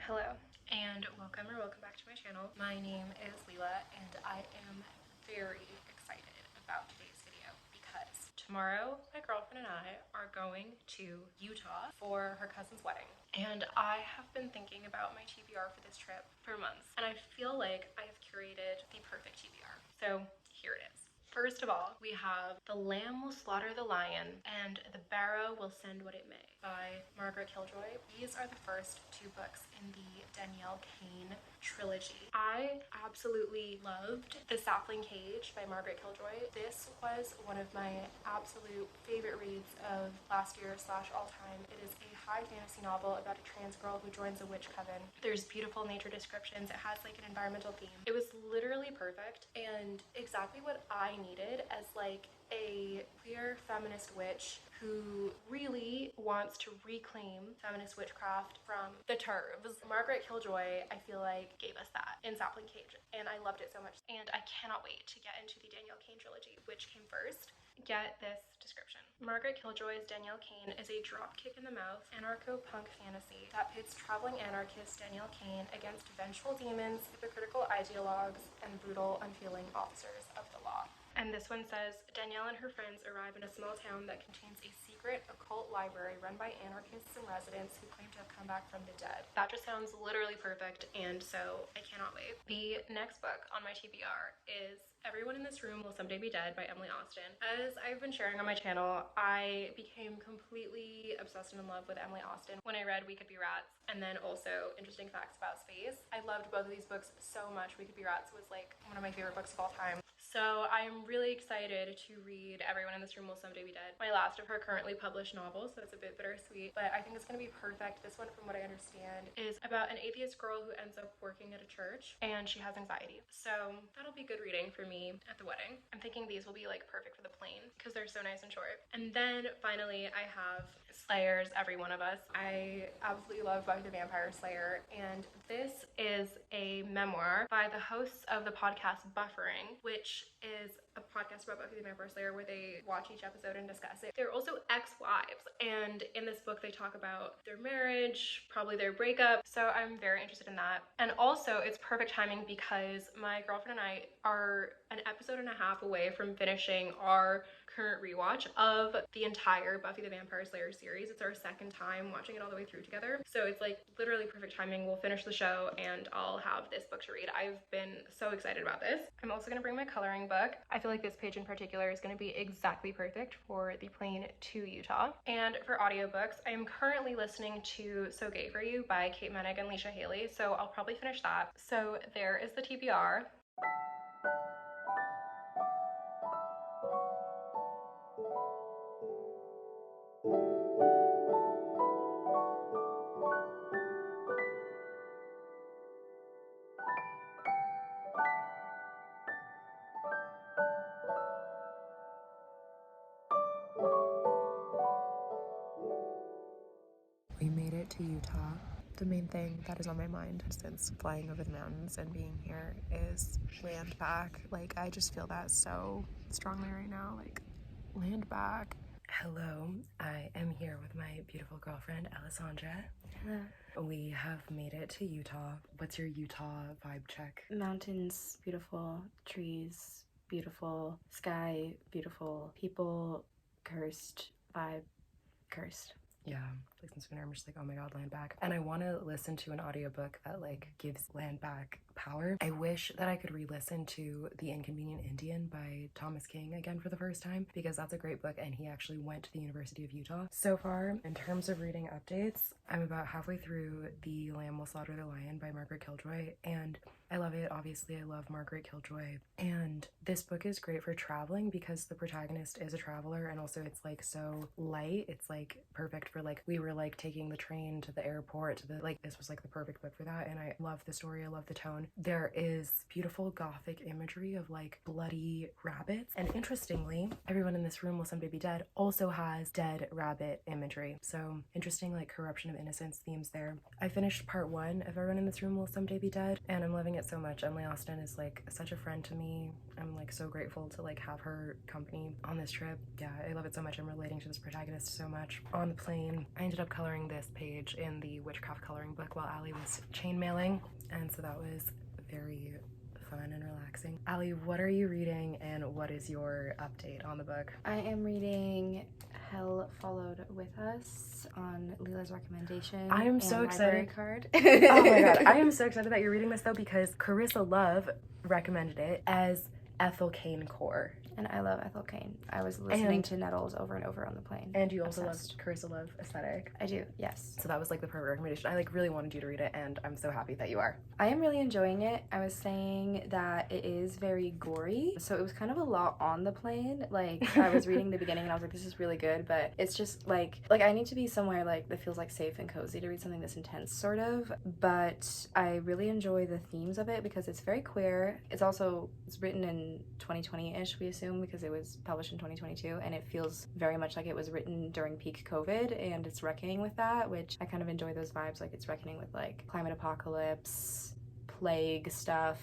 Hello and welcome back to my channel. My name is Leela and I am very excited about today's video because tomorrow my girlfriend and I are going to Utah for her cousin's wedding, and I have been thinking about my TBR for this trip for months, and I feel like I have curated the perfect TBR. So here it is. First of all, we have The Lamb Will Slaughter the Lion and The Barrow Will Send What It May by Margaret Killjoy. These are the first two books in the Danielle Kane trilogy. I absolutely loved The Sapling Cage by Margaret Killjoy. This was one of my absolute favorite reads of last year / all time. It is a high fantasy novel about a trans girl who joins a witch coven. There's beautiful nature descriptions. It has like an environmental theme. It was literally perfect and exactly what I needed as like a queer feminist witch who really wants to reclaim feminist witchcraft from the turves. Margaret Killjoy, I feel like, gave us that in Sapling Cage, and I loved it so much. And I cannot wait to get into the Danielle Kane trilogy. Which came first? Get this description. Margaret Killjoy's Danielle Kane is a dropkick in the mouth anarcho-punk fantasy that pits traveling anarchist Danielle Kane against vengeful demons, hypocritical ideologues, and brutal, unfeeling officers of the law. And this one says, Danielle and her friends arrive in a small town that contains a secret occult library run by anarchists and residents who claim to have come back from the dead. That just sounds literally perfect, and so I cannot wait. The next book on my TBR is Everyone in This Room Will Someday Be Dead by Emily Austen. As I've been sharing on my channel, I became completely obsessed and in love with Emily Austen when I read We Could Be Rats, and then also Interesting Facts About Space. I loved both of these books so much. We Could Be Rats was like one of my favorite books of all time. So I'm really excited to read Everyone in This Room Will Someday Be Dead, my last of her currently published novels, so it's a bit bittersweet, but I think it's going to be perfect. This one, from what I understand, is about an atheist girl who ends up working at a church and she has anxiety. So that'll be good reading for me at the wedding. I'm thinking these will be like perfect for the plane because they're so nice and short. And then finally I have Slayer's Every One of Us. I absolutely love Buffy the Vampire Slayer, and this is a memoir by the hosts of the podcast Buffering, which is a podcast about Buffy the Vampire Slayer where they watch each episode and discuss it. They're also ex-wives, and in this book they talk about their marriage, probably their breakup, so I'm very interested in that. And also it's perfect timing because my girlfriend and I are an episode and a half away from finishing our current rewatch of the entire Buffy the Vampire Slayer series. It's our second time watching it all the way through together, so it's like literally perfect timing. We'll finish the show and I'll have this book to read. I've been so excited about this. I'm also going to bring my coloring book. I feel like this page in particular is going to be exactly perfect for the plane to Utah. And for audiobooks, I am currently listening to So Gay For You by Kate Moennig and Leisha Haley, so I'll probably finish that. So there is the TBR. We made it to Utah. The main thing that is on my mind since flying over the mountains and being here is land back. Like, I just feel that so strongly right now, like, land back. Hello, I am here with my beautiful girlfriend, Alessandra. Hello. We have made it to Utah. What's your Utah vibe check? Mountains, beautiful trees, beautiful sky, beautiful people, cursed vibe, cursed. Yeah, like since I'm just like, oh my god, land back. And I want to listen to an audiobook that like gives land back power. I wish that I could re-listen to The Inconvenient Indian by Thomas King again for the first time, because that's a great book and he actually went to the University of Utah. So far, in terms of reading updates, I'm about halfway through The Lamb Will Slaughter the Lion by Margaret Killjoy, and I love it. Obviously, I love Margaret Killjoy. And this book is great for traveling because the protagonist is a traveler, and also it's like so light. It's like perfect for like, we were like taking the train to the airport to the, like, this was like the perfect book for that. And I love the story. I love the tone. There is beautiful gothic imagery of like bloody rabbits. And interestingly, Everyone in This Room Will Someday Be Dead also has dead rabbit imagery. So interesting, like corruption of innocence themes there. I finished part 1 of Everyone in This Room Will Someday Be Dead, and I'm loving it so much. Emily Austen is like such a friend to me I'm like so grateful to like have her company on this trip. Yeah, I love it so much. I'm relating to this protagonist so much. On the plane, I ended up coloring this page in the witchcraft coloring book while Allie was chainmailing, and so that was very fun and relaxing. Allie, what are you reading and what is your update on the book? I am reading Hell Followed With Us on Leela's recommendation. I am so excited. Card. Oh my god, I am so excited that you're reading this though, because Carissa Love recommended it as Ethel Kane core. And I love Ethel Kane. I was listening to Nettles over and over on the plane. And you also Obsessed. love Carissa Love aesthetic. I do, yes. So that was like the perfect recommendation. I like really wanted you to read it, and I'm so happy that you are. I am really enjoying it. I was saying that it is very gory, so it was kind of a lot on the plane. Like, I was reading the beginning and I was like, this is really good, but it's just like I need to be somewhere like that feels like safe and cozy to read something this intense, sort of. But I really enjoy the themes of it because it's very queer. It's written in 2020-ish, we assume, because it was published in 2022, and it feels very much like it was written during peak COVID, and it's reckoning with that, which I kind of enjoy those vibes. Like, it's reckoning with like climate apocalypse, plague stuff,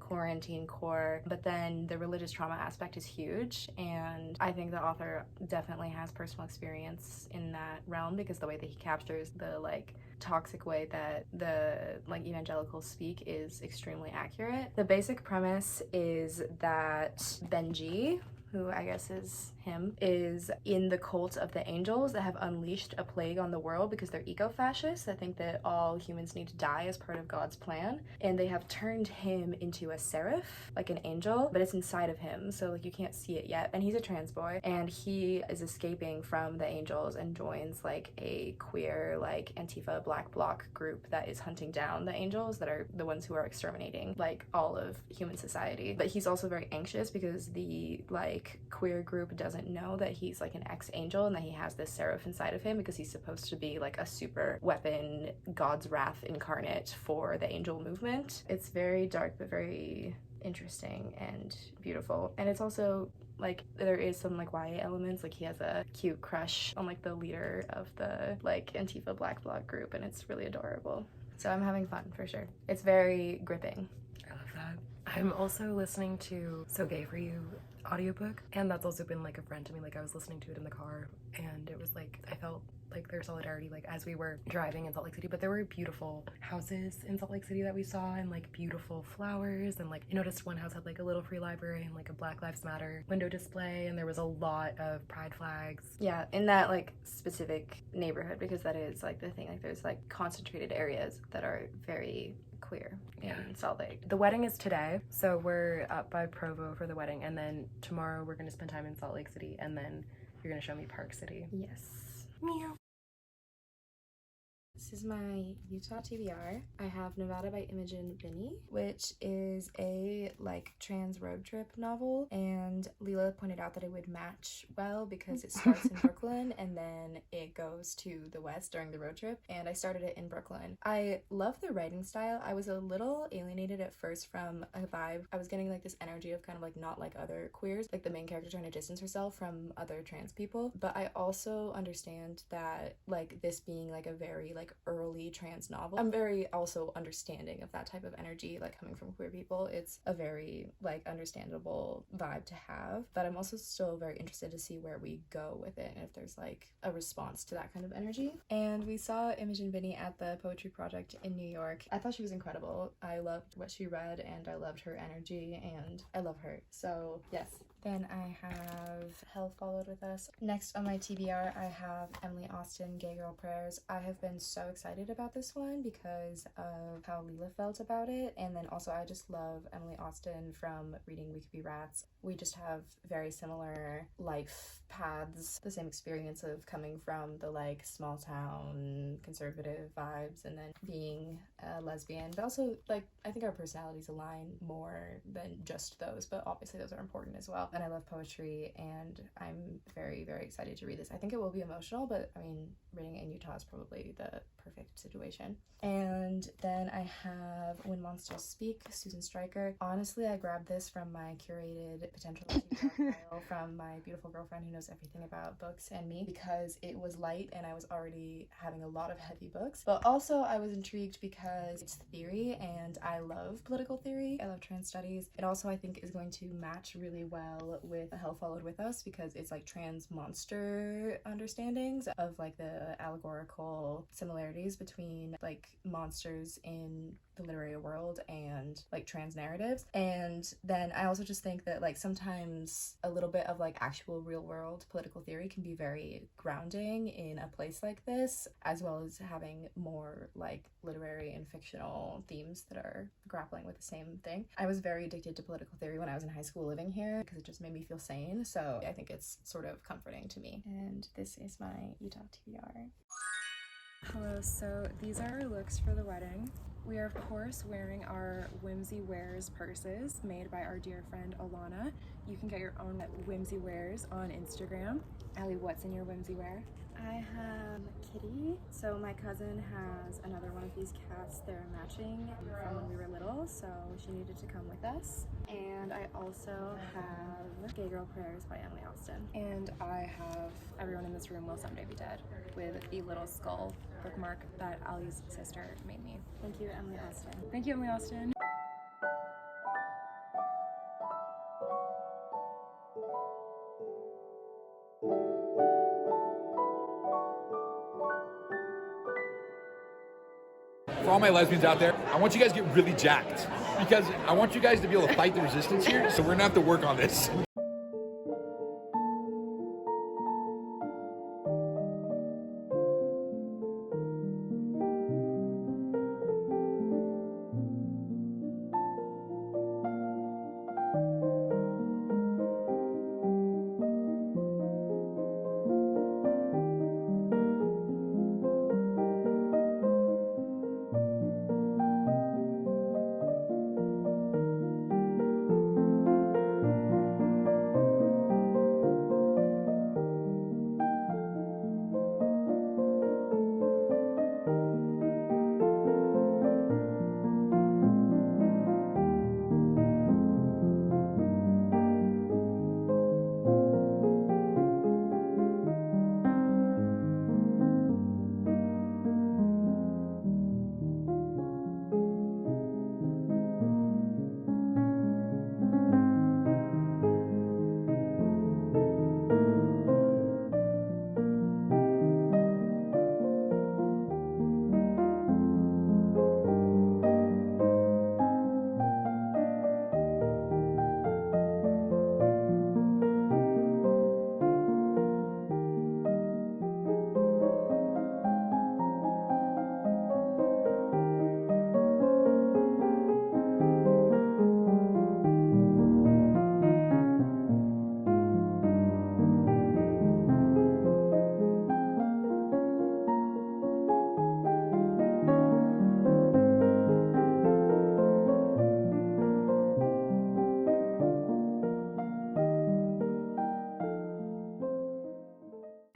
quarantine core, but then the religious trauma aspect is huge, and I think the author definitely has personal experience in that realm, because the way that he captures the like toxic way that the like evangelicals speak is extremely accurate. The basic premise is that Benji, who I guess is him, is in the cult of the angels that have unleashed a plague on the world because they're eco-fascists that think that all humans need to die as part of God's plan, and they have turned him into a seraph, like an angel, but it's inside of him, so like you can't see it yet. And he's a trans boy, and he is escaping from the angels and joins like a queer like Antifa Black Bloc group that is hunting down the angels, that are the ones who are exterminating like all of human society. But he's also very anxious because the like queer group doesn't know that he's like an ex-angel and that he has this seraph inside of him, because he's supposed to be like a super weapon, God's wrath incarnate for the angel movement. It's very dark but very interesting and beautiful, and it's also like there is some like YA elements. Like, he has a cute crush on like the leader of the like Antifa Black Bloc group, and it's really adorable. So I'm having fun for sure. It's very gripping. I love that. I'm also listening to So Gay For You audiobook, and that's also been like a friend to me. Like, I was listening to it in the car, and it was like I felt like their solidarity like as we were driving in Salt Lake City. But there were beautiful houses in Salt Lake City that we saw, and like beautiful flowers, and like I noticed one house had like a little free library and like a Black Lives Matter window display, and there was a lot of pride flags. Yeah, in that like specific neighborhood, because that is like the thing. Like, there's like concentrated areas that are very queer in Salt Lake. The wedding is today, so we're up by Provo for the wedding, and then tomorrow we're going to spend time in Salt Lake City, and then you're going to show me Park City. Yes. Meow. This is my Utah TBR. I have Nevada by Imogen Binney, which is a like trans road trip novel, and Leela pointed out that it would match well because it starts in Brooklyn and then it goes to the west during the road trip, and I started it in Brooklyn. I love the writing style. I was a little alienated at first from a vibe. I was getting like this energy of kind of like not like other queers, like the main character trying to distance herself from other trans people, but I also understand that like this being like a very like early trans novel, I'm very also understanding of that type of energy, like coming from queer people. It's a very like understandable vibe to have, but I'm also still very interested to see where we go with it and if there's like a response to that kind of energy. And we saw Imogen Binney at the Poetry Project in New York. I thought she was incredible. I loved what she read, and I loved her energy, and I love her. So yes. Then I have Hell Followed With Us. Next on my TBR, I have Emily Austen, Gay Girl Prayers. I have been so excited about this one because of how Leela felt about it, and then also I just love Emily Austen from reading We Could Be Rats. We just have very similar life paths, the same experience of coming from the like small town conservative vibes and then being a lesbian, but also like I think our personalities align more than just those, but obviously those are important as well. and I love poetry, and I'm very, very excited to read this. I think it will be emotional, but I mean, reading it in Utah is probably the perfect situation. And then I have When Monsters Speak, Susan Stryker. Honestly, I grabbed this from my curated potential pile from my beautiful girlfriend who knows everything about books and me, because it was light and I was already having a lot of heavy books. But also I was intrigued because it's theory, and I love political theory. I love trans studies. It also, I think, is going to match really well with Hell Followed With Us, because it's like trans monster understandings of like the allegorical similarities between like monsters in the literary world and like trans narratives. And then I also just think that like sometimes a little bit of like actual real world political theory can be very grounding in a place like this, as well as having more like literary and fictional themes that are grappling with the same thing. I was very addicted to political theory when I was in high school living here, because it just made me feel sane, so I think it's sort of comforting to me. And this is my Utah TBR. Hello, so these are our looks for the wedding. We are of course wearing our Whimsy Wears purses made by our dear friend Alana. You can get your own Whimsy Wears on Instagram. Allie, what's in your Whimsy Wear? I have Kitty. So my cousin has another one of these cats. They're matching from when we were little, so she needed to come with us. And I also have Gay Girl Prayers by Emily Austin. And I have Everyone in This Room Will Someday Be Dead with the little skull bookmark that Allie's sister made me. Thank you, Emily Austin. Thank you, Emily Austin. For all my lesbians out there, I want you guys to get really jacked, because I want you guys to be able to fight the resistance here, so we're gonna have to work on this.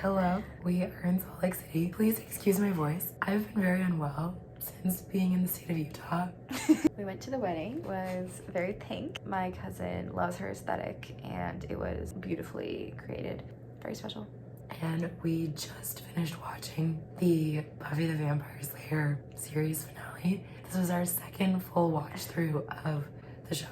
Hello, we are in Salt Lake City. Please excuse my voice. I've been very unwell since being in the state of Utah. We went to the wedding. It was very pink. My cousin loves her aesthetic, and it was beautifully created. Very special. And we just finished watching the Buffy the Vampire Slayer series finale. This was our second full watch through of the show.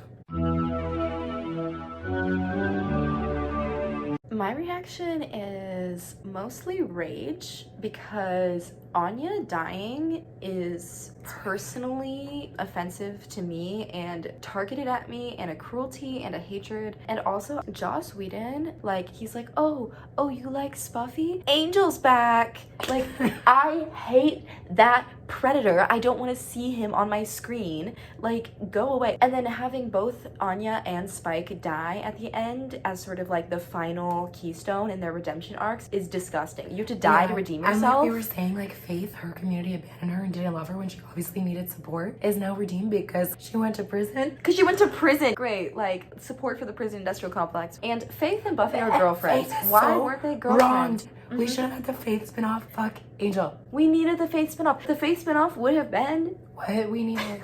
My reaction is mostly rage, because Anya dying is personally offensive to me and targeted at me, and a cruelty and a hatred. And also Joss Whedon, like, he's like, oh, you like Spuffy? Angel's back. Like, I hate that predator. I don't want to see him on my screen. Like, go away. And then having both Anya and Spike die at the end as sort of like the final keystone in their redemption arcs is disgusting. You have to die to redeem yourself. And like we were saying, like Faith, her community abandoned her and didn't love her when she obviously needed support, is now redeemed because she went to prison. Because she went to prison. Great, like, support for the prison industrial complex. And Faith and Buffy are girlfriends. Why weren't they girlfriends? We should have had the Faith spinoff. Fuck Angel. We needed the Faith spinoff. The Faith spinoff would have been What we needed.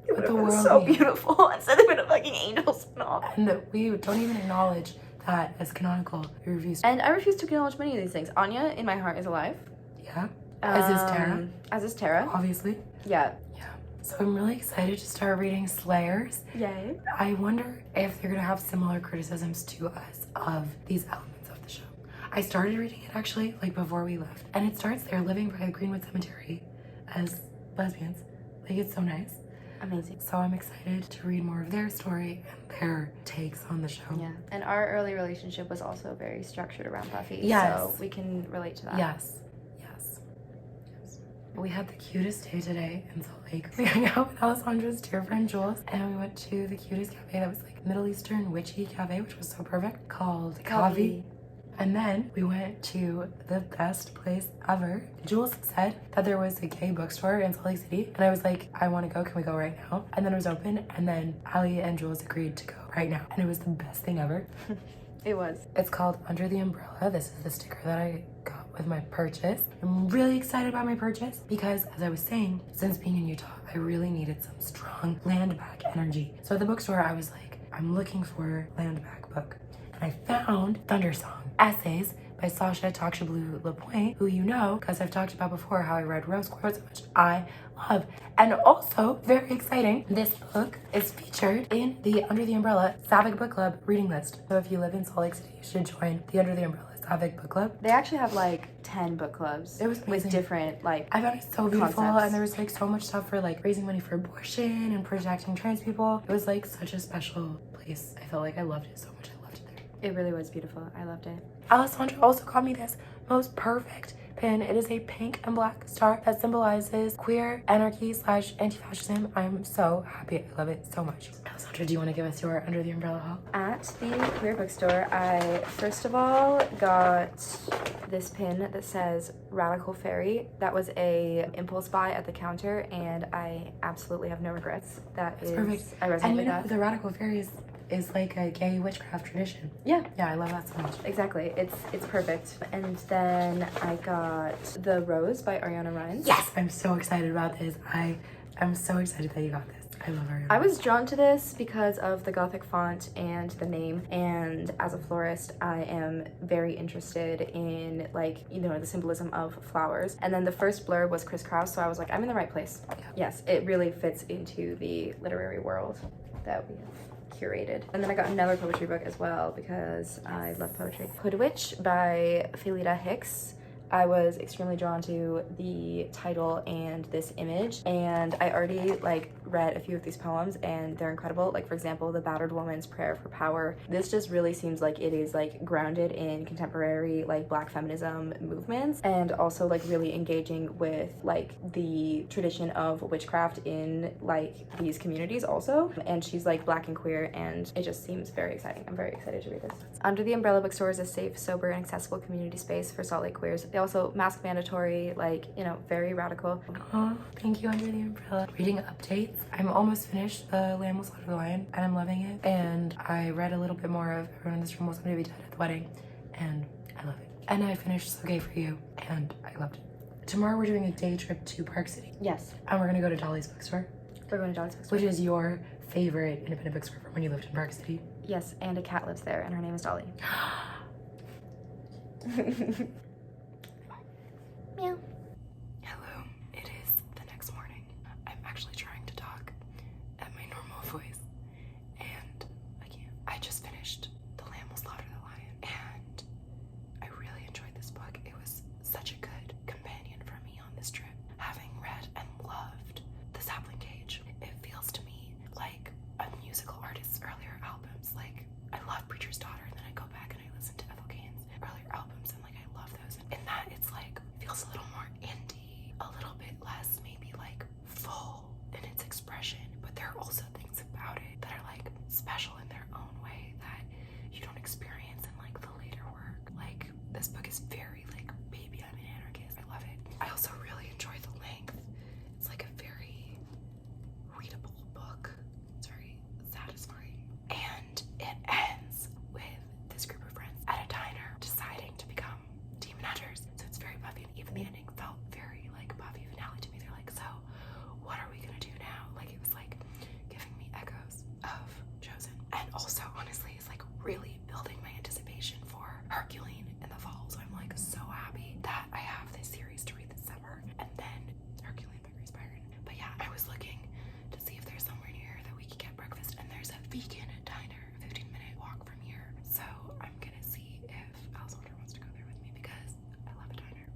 it would the have been world so needed. beautiful instead of a fucking Angel spinoff. And we don't even acknowledge that as canonical reviews. And I refuse to acknowledge many of these things. Anya, in my heart, is alive. Yeah. As is Tara. As is Tara. Obviously. Yeah. Yeah. So I'm really excited to start reading Slayers. Yay. I wonder if they're gonna have similar criticisms to us of these elements of the show. I started reading it actually, like before we left. And it starts there living by Greenwood Cemetery as lesbians. Like, it's so nice. Amazing. So I'm excited to read more of their story and their takes on the show. Yeah. And our early relationship was also very structured around Buffy. Yes. So we can relate to that. Yes. Yes. Yes. We had the cutest day today in Salt Lake. We hung out with Alessandra's dear friend Jules, and we went to the cutest cafe that was like Middle Eastern witchy cafe, which was so perfect, called Kavi. And then we went to the best place ever. Jules said that there was a gay bookstore in Salt Lake City, and I was like, I want to go. Can we go right now? And then it was open, and then Ali and Jules agreed to go right now, and it was the best thing ever. It was. It's called Under the Umbrella. This is the sticker that I got with my purchase. I'm really excited about my purchase because, as I was saying, since being in Utah, I really needed some strong land back energy. So at the bookstore, I was like, I'm looking for a land back book. And I found Thundersong Essays by Sasha Takshablu Lapointe, who you know, because I've talked about before how I read Rose Quartz, which I love. And also, very exciting, this book is featured in the Under the Umbrella Sapphic Book Club reading list. So if you live in Salt Lake City, you should join the Under the Umbrella Sapphic Book Club. They actually have like 10 book clubs. It was with amazing. different like I found it so beautiful, concepts. and there was like so much stuff for like raising money for abortion and protecting trans people. It was like such a special place. I felt like I loved it so much. I loved it there. It really was beautiful. I loved it. Alessandra also got me this most perfect pin. It is a pink and black star that symbolizes queer anarchy / anti-fascism. I'm so happy. I love it so much. Alessandra, do you want to give us your Under the Umbrella haul? At the queer bookstore, I first of all got this pin that says Radical Fairy. That was a impulse buy at the counter, and I absolutely have no regrets. That's perfect. I resonate And you with know, that. the Radical Fairies is like a gay witchcraft tradition. Yeah. Yeah, I love that so much. Exactly. It's perfect. And then I got The Rose by Ariana Rines. Yes, I'm so excited about this. I'm so excited that you got this. I love Ariana. I was drawn to this because of the gothic font and the name, and as a florist I am very interested in, like, you know, the symbolism of flowers. And then the first blurb was crisscross, so I was like, I'm in the right place. Yeah. Yes, it really fits into the literary world that we have curated. And then I got another poetry book as well because I love poetry. Hood Witch by Felita Hicks. I was extremely drawn to the title and this image, and I already like read a few of these poems and they're incredible. Like, for example, The Battered Woman's Prayer for Power. This just really seems like it is like grounded in contemporary like black feminism movements, and also like really engaging with like the tradition of witchcraft in like these communities also. And she's like black and queer, and it just seems very exciting. I'm very excited to read this. Under the Umbrella Bookstore is a safe, sober, and accessible community space for Salt Lake queers. They also mask mandatory, like, you know, very radical. Oh, thank you, Under the Umbrella. Reading updates. I'm almost finished The Lamb Will Slaughter the Lion, and I'm loving it. And I read a little bit more of Everyone in This Room Will Someday Be Dead at the Wedding, and I love it. And I finished So Gay for You, and I loved it. Tomorrow we're doing a day trip to Park City. Yes. And we're gonna go to Dolly's bookstore, We're going to Dolly's Bookstore. which is your favorite independent bookstore from when you lived in Park City. Yes, and a cat lives there, and her name is Dolly. Meow. Hello, it is the next morning. I'm actually trying to talk at my normal voice, and I can't. I just finished The Lamb Will Slaughter the Lion, and I really enjoyed this book. It was such a good companion for me on this trip. Having read and loved The Sapling Cage, it feels to me like a musical artist's earlier albums. Like, I love Preacher's Daughter, and then I go back and I listen to Ethel Cain's earlier albums, and like I love those expression, but there are also things about it that are like special in their own way that you don't experience in like the later work. Like this book is very like, baby, I'm an anarchist. I love it. I also really enjoy the length. It's like a very readable book. It's very satisfying. And it ends with this group of friends at a diner deciding to become demon hunters. So it's very Buffy, and even the ending felt very like Buffy finale to me. They're like, so what are we gonna do now? Like it was like giving me echoes of Chosen. And also honestly it's like really building my anticipation for Herculean in the fall. So I'm like so happy that I have this series to read this summer. And then Herculean by Grace Byron. But yeah, I was looking to see if there's somewhere near here that we could get breakfast, and there's a vegan diner, a 15-minute walk from here. So I'm gonna see if Alessandra wants to go there with me because I love a diner.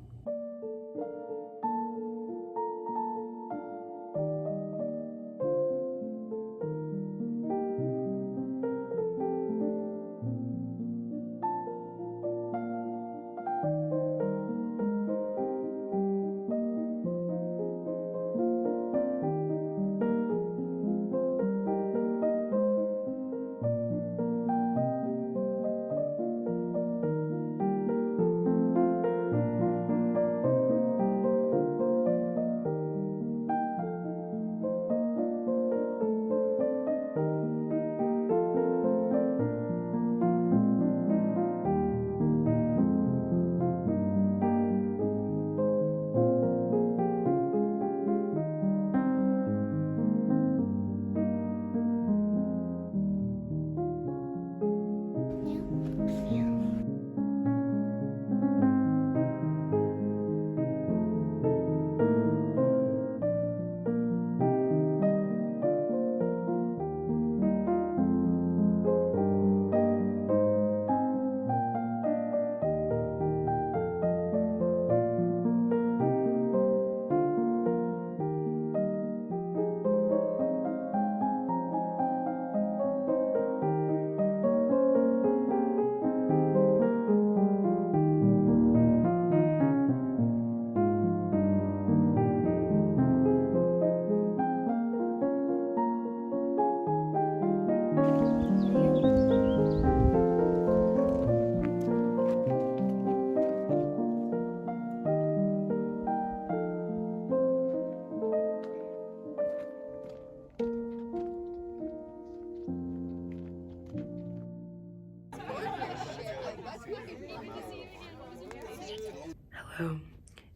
Hello,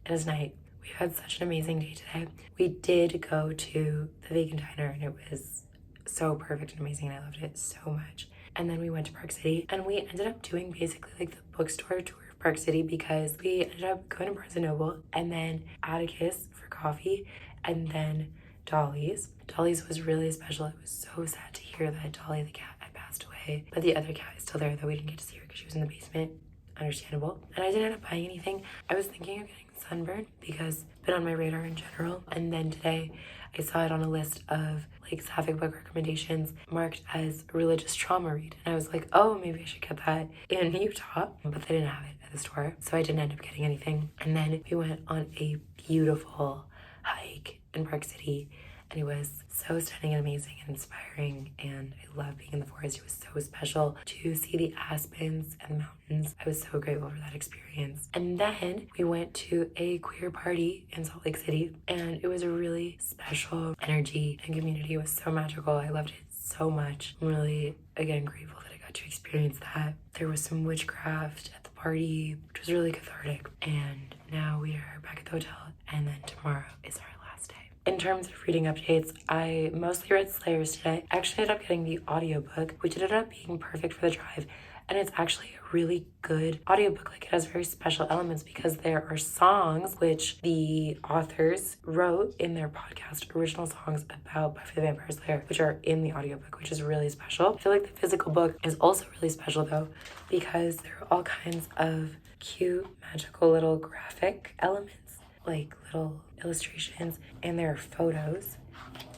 it is night. We've had such an amazing day today. We did go to the vegan diner and it was so perfect and amazing, and I loved it so much. And then we went to Park City and we ended up doing basically like the bookstore tour of Park City because we ended up going to Barnes & Noble and then Atticus for coffee and then Dolly's. Dolly's was really special. It was so sad to hear that Dolly the cat had passed away, but the other cat is still there, though we didn't get to see her because she was in the basement. Understandable. And I didn't end up buying anything. I was thinking of getting sunburn because it's been on my radar in general. And then today I saw it on a list of like sapphic book recommendations marked as religious trauma read. And I was like, oh, maybe I should get that in Utah. But they didn't have it at the store. So I didn't end up getting anything. And then we went on a beautiful hike in Park City. And it was so stunning and amazing and inspiring, and I love being in the forest. It was so special to see the aspens and the mountains. I was so grateful for that experience. And then we went to a queer party in Salt Lake City, and it was a really special energy and community. It was so magical. I loved it so much. I'm really, again, grateful that I got to experience that. There was some witchcraft at the party, which was really cathartic. And now we are back at the hotel, and then tomorrow is our last day. In terms of reading updates, I mostly read Slayers today. I actually ended up getting the audiobook, which ended up being perfect for the drive. And it's actually a really good audiobook. Like, it has very special elements because there are songs which the authors wrote in their podcast, original songs about Buffy the Vampire Slayer, which are in the audiobook, which is really special. I feel like the physical book is also really special though, because there are all kinds of cute, magical little graphic elements, like little illustrations, and there are photos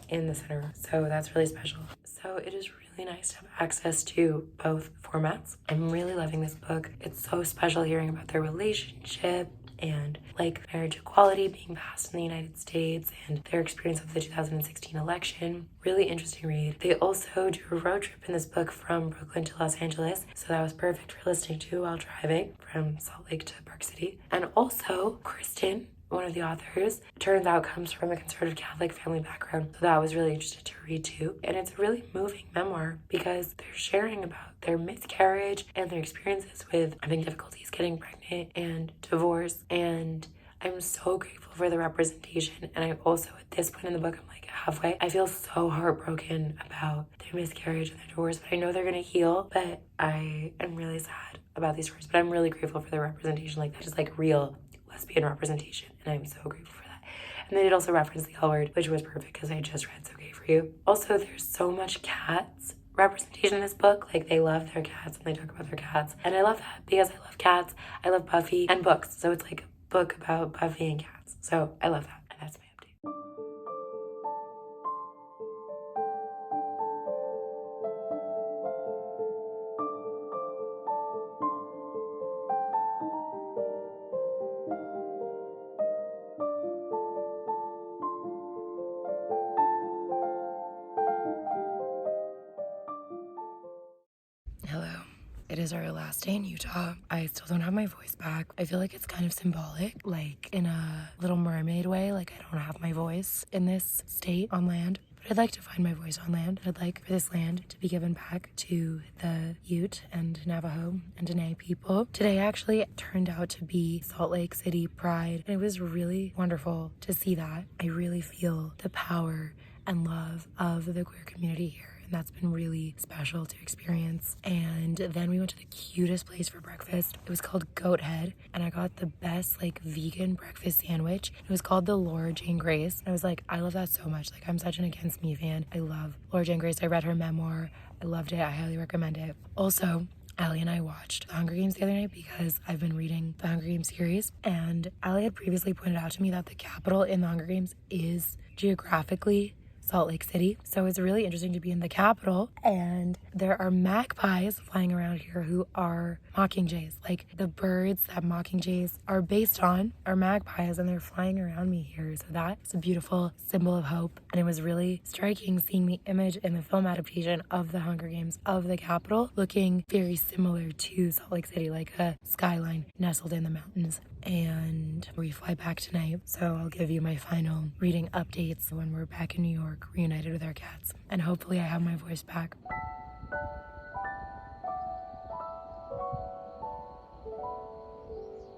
in the center, so that's really special. So it is really nice to have access to both formats. I'm really loving this book. It's so special hearing about their relationship and like marriage equality being passed in the United States and their experience of the 2016 election. Really interesting read. They also do a road trip in this book from Brooklyn to Los Angeles, so that was perfect for listening to while driving from Salt Lake to Park City. And also Kristen, one of the authors, turns out comes from a conservative Catholic family background, so that was really interesting to read too. And it's a really moving memoir because they're sharing about their miscarriage and their experiences with having difficulties getting pregnant and divorce. And I'm so grateful for the representation. And I also, at this point in the book, I'm like halfway, I feel so heartbroken about their miscarriage and their divorce, but I know they're gonna heal. But I am really sad about these stories, but I'm really grateful for the representation, like that is like real lesbian representation, and I'm so grateful for that. And they did also reference the L word, which was perfect because I just read So Gay For You. Also, there's so much cats representation in this book. Like, they love their cats and they talk about their cats, and I love that because I love cats, I love Buffy and books, so it's like a book about Buffy and cats, so I love that. And that's my update. Hello. It is our last day in Utah. I still don't have my voice back. I feel like it's kind of symbolic, like in a Little Mermaid way. Like, I don't have my voice in this state on land. But I'd like to find my voice on land. I'd like for this land to be given back to the Ute and Navajo and Dene people. Today actually turned out to be Salt Lake City Pride, and it was really wonderful to see that. I really feel the power and love of the queer community here. And that's been really special to experience. And then we went to the cutest place for breakfast. It was called Goat Head, and I got the best like vegan breakfast sandwich. It was called the Laura Jane Grace. And I was like, I love that so much. Like, I'm such an Against Me fan. I love Laura Jane Grace. I read her memoir. I loved it. I highly recommend it. Also, Allie and I watched The Hunger Games the other night because I've been reading the Hunger Games series, and Allie had previously pointed out to me that the capital in the Hunger Games is geographically Salt Lake City. So it's really interesting to be in the capital, and there are magpies flying around here who are mockingjays. Like, the birds that mockingjays are based on are magpies, and they're flying around me here. So that is a beautiful symbol of hope. And it was really striking seeing the image in the film adaptation of the Hunger Games of the capital looking very similar to Salt Lake City, like a skyline nestled in the mountains. And we fly back tonight, so I'll give you my final reading updates when we're back in New York, reunited with our cats, and hopefully I have my voice back.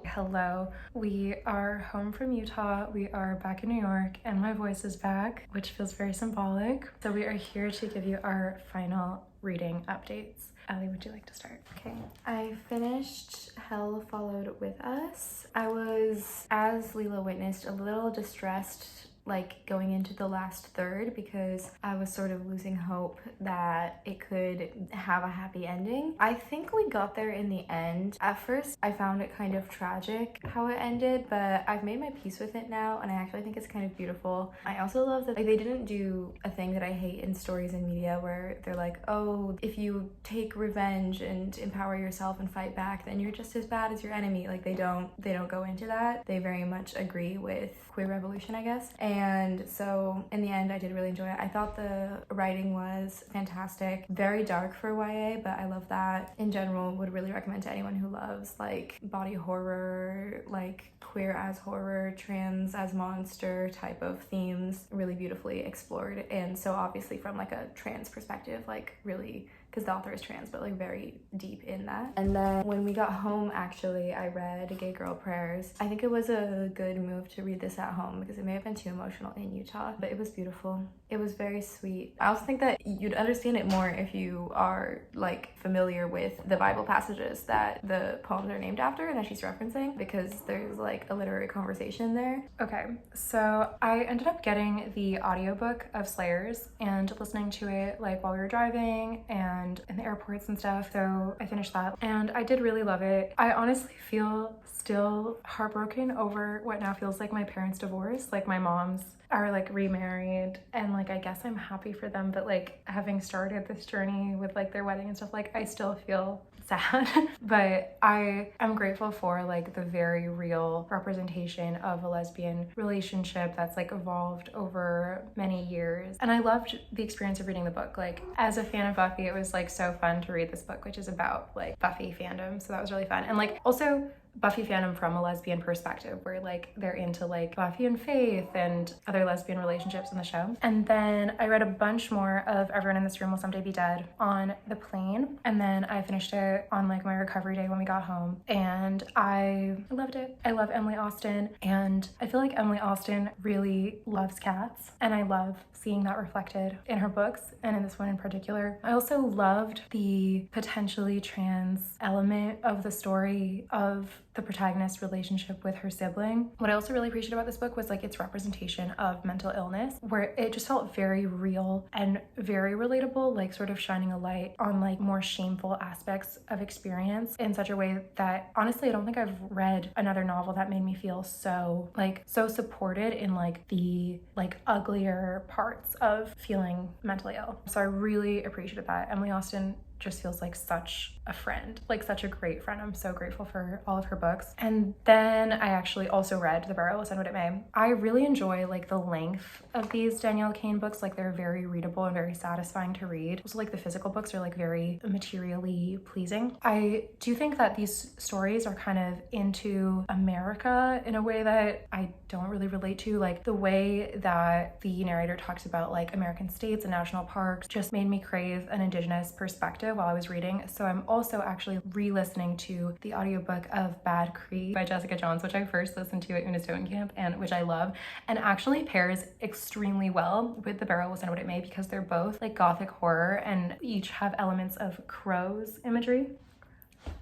Hello, we are home from Utah. We are back in New York and my voice is back, which feels very symbolic. So we are here to give you our final reading updates. Allie, would you like to start? Okay, I finished Hell Followed With Us. I was, as Leela witnessed, a little distressed like going into the last third because I was sort of losing hope that it could have a happy ending. I think we got there in the end. At first I found it kind of tragic how it ended, but I've made my peace with it now, and I actually think it's kind of beautiful. I also love that they didn't do a thing that I hate in stories and media where they're like, oh, if you take revenge and empower yourself and fight back, then you're just as bad as your enemy. Like, they don't go into that. They very much agree with queer revolution, I guess. And so in the end, I did really enjoy it. I thought the writing was fantastic. Very dark for YA, but I love that. In general, would really recommend to anyone who loves like body horror, like queer as horror, trans as monster type of themes, really beautifully explored. And so obviously from like a trans perspective, like really, because the author is trans, but like very deep in that. And then when we got home, actually, I read Gay Girl Prayers. I think it was a good move to read this at home because it may have been too emotional in Utah, but it was beautiful. It was very sweet. I also think that you'd understand it more if you are like familiar with the Bible passages that the poems are named after and that she's referencing, because there's like a literary conversation there. Okay, so I ended up getting the audiobook of Slayers and listening to it like while we were driving, and and in the airports and stuff. So I finished that and I did really love it. I honestly feel still heartbroken over what now feels like my parents' divorce. Like my mom's are like remarried and like I guess I'm happy for them, but like having started this journey with like their wedding and stuff, like I still feel sad. But I am grateful for like the very real representation of a lesbian relationship that's like evolved over many years. And I loved the experience of reading the book. Like as a fan of Buffy, it was like so fun to read this book, which is about like Buffy fandom, so that was really fun. And like also Buffy fandom from a lesbian perspective, where like they're into like Buffy and Faith and other lesbian relationships in the show. And then I read a bunch more of Everyone in This Room Will Someday Be Dead on the plane, and then I finished it on like my recovery day when we got home, and I loved it. I love Emily Austen, and I feel like Emily Austen really loves cats, and I love seeing that reflected in her books and in this one in particular. I also loved the potentially trans element of the story of the protagonist's relationship with her sibling. What I also really appreciated about this book was like its representation of mental illness, where it just felt very real and very relatable, like sort of shining a light on like more shameful aspects of experience in such a way that honestly I don't think I've read another novel that made me feel so supported in like the like uglier parts of feeling mentally ill. So I really appreciated that. Emily Austen just feels like such a friend, like such a great friend. I'm so grateful for all of her books. And then I actually also read The Burial, Send What It May. I really enjoy like the length of these Danielle Kane books. Like they're very readable and very satisfying to read. Also like the physical books are like very materially pleasing. I do think that these stories are kind of into America in a way that I don't really relate to. Like the way that the narrator talks about like American states and national parks just made me crave an indigenous perspective while I was reading. So I'm also actually re-listening to the audiobook of Bad Creek by Jessica Jones, which I first listened to at Una Stoughton Camp and which I love, and actually pairs extremely well with The Burial Will Send What It May because they're both like gothic horror and each have elements of crows imagery.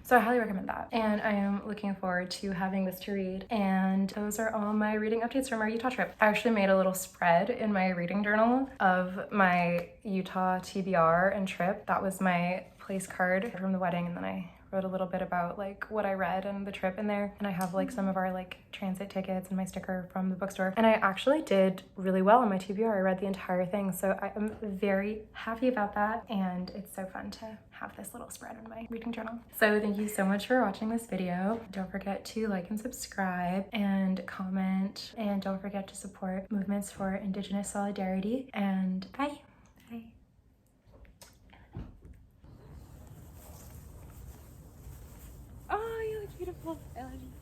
So I highly recommend that. And I am looking forward to having this to read. And those are all my reading updates from our Utah trip. I actually made a little spread in my reading journal of my Utah TBR and trip. That was my place card from the wedding, and then I wrote a little bit about like what I read and the trip in there. And I have like some of our like transit tickets and my sticker from the bookstore. And I actually did really well on my TBR. I read the entire thing. So I am very happy about that. And it's so fun to have this little spread in my reading journal. So thank you so much for watching this video. Don't forget to like and subscribe and comment. And don't forget to support movements for Indigenous solidarity. And bye. Bye. Oh, you look beautiful. I love you.